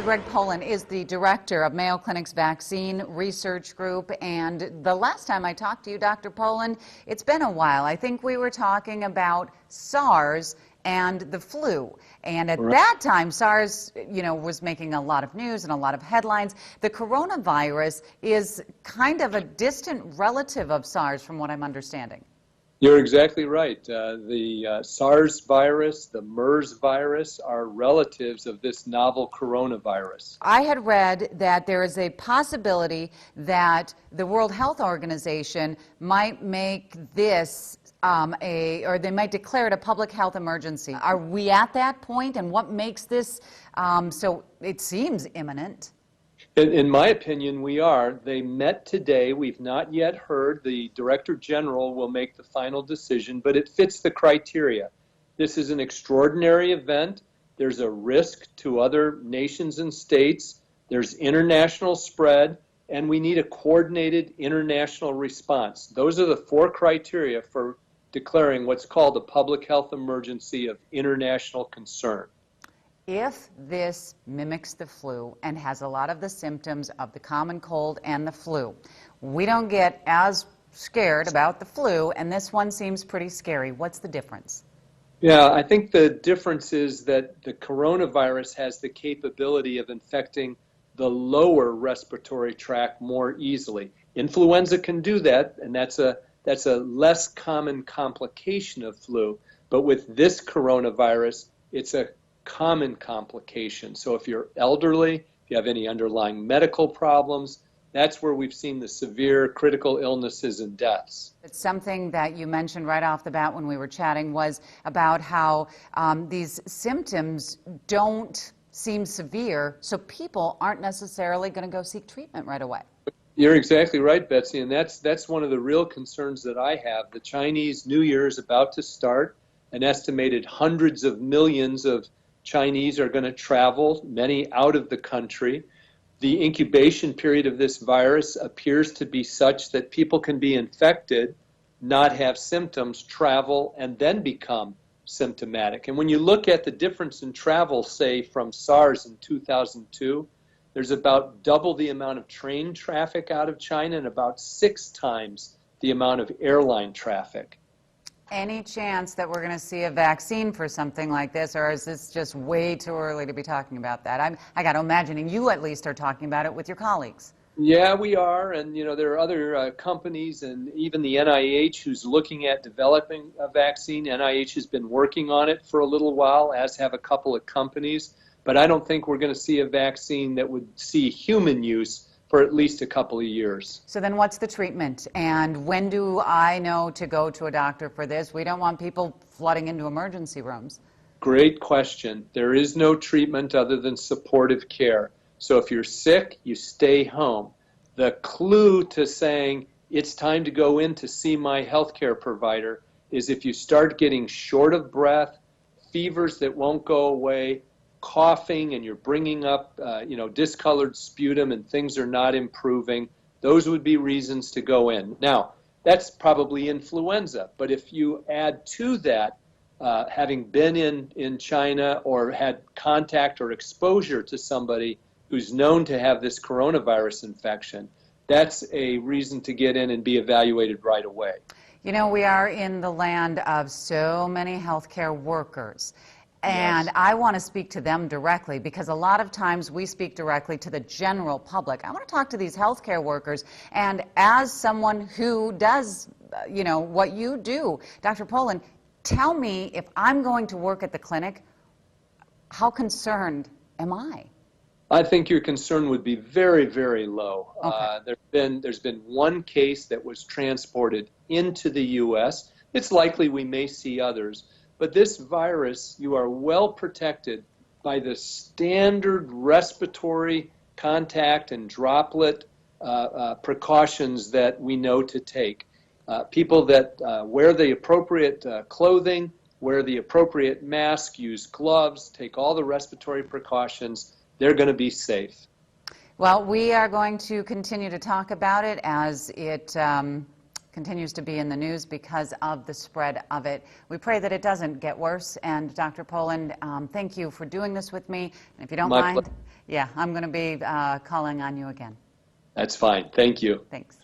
Greg Poland is the director of Mayo Clinic's vaccine research group, and the last time I talked to you, Dr. Poland, it's been a while. I think we were talking about SARS and the flu, and at that time SARS, was making a lot of news and a lot of headlines. The coronavirus is kind of a distant relative of SARS, from what I'm understanding. You're exactly right. The SARS virus, the MERS virus are relatives of this novel coronavirus. I had read that there is a possibility that the World Health Organization might make this or they might declare it a public health emergency. Are we at that point, and what makes this so it seems imminent? In my opinion, we are. They met today. We've not yet heard. The Director General will make the final decision, but it fits the criteria. This is an extraordinary event. There's a risk to other nations and states. There's international spread, and we need a coordinated international response. Those are the four criteria for declaring what's called a public health emergency of international concern. If this mimics the flu and has a lot of the symptoms of the common cold and the flu, we don't get as scared about the flu, and this one seems pretty scary. What's the difference? Yeah, I think the difference is that the coronavirus has the capability of infecting the lower respiratory tract more easily. Influenza can do that, and that's a less common complication of flu. But with this coronavirus, it's a common complication. So if you're elderly, if you have any underlying medical problems, that's where we've seen the severe critical illnesses and deaths. It's something that you mentioned right off the bat when we were chatting was about how these symptoms don't seem severe, so people aren't necessarily going to go seek treatment right away. You're exactly right, Betsy, and that's one of the real concerns that I have. The Chinese New Year is about to start. An estimated hundreds of millions of Chinese are going to travel, many out of the country. The incubation period of this virus appears to be such that people can be infected, not have symptoms, travel, and then become symptomatic. And when you look at the difference in travel, say, from SARS in 2002, there's about double the amount of train traffic out of China and about 6 times the amount of airline traffic. Any chance that we're going to see a vaccine for something like this, or is this just way too early to be talking about that? I got to imagine you at least are talking about it with your colleagues. Yeah, we are, and there are other companies and even the NIH who's looking at developing a vaccine. NIH has been working on it for a little while, as have a couple of companies, but I don't think we're going to see a vaccine that would see human use for at least a couple of years. So then what's the treatment, and when do I know to go to a doctor for this? We don't want people flooding into emergency rooms. Great question. There is no treatment other than supportive care. So if you're sick, you stay home. The clue to saying it's time to go in to see my healthcare provider is if you start getting short of breath, fevers that won't go away, coughing, and you're bringing up discolored sputum and things are not improving, those would be reasons to go in. Now, that's probably influenza, but if you add to that having been in China or had contact or exposure to somebody who's known to have this coronavirus infection, that's a reason to get in and be evaluated right away. We are in the land of so many healthcare workers. And yes, I want to speak to them directly, because a lot of times we speak directly to the general public. I want to talk to these healthcare workers, and as someone who does, what you do, Dr. Poland, tell me, if I'm going to work at the clinic, how concerned am I? I think your concern would be very, very low. Okay. There's been one case that was transported into the U.S. It's likely we may see others. But this virus, you are well protected by the standard respiratory contact and droplet precautions that we know to take. People that wear the appropriate clothing, wear the appropriate mask, use gloves, take all the respiratory precautions, they're going to be safe. Well, we are going to continue to talk about it as it continues to be in the news because of the spread of it. We pray that it doesn't get worse. And Dr. Poland, thank you for doing this with me. And if you don't mind, Yeah, I'm going to be calling on you again. That's fine. Thank you. Thanks.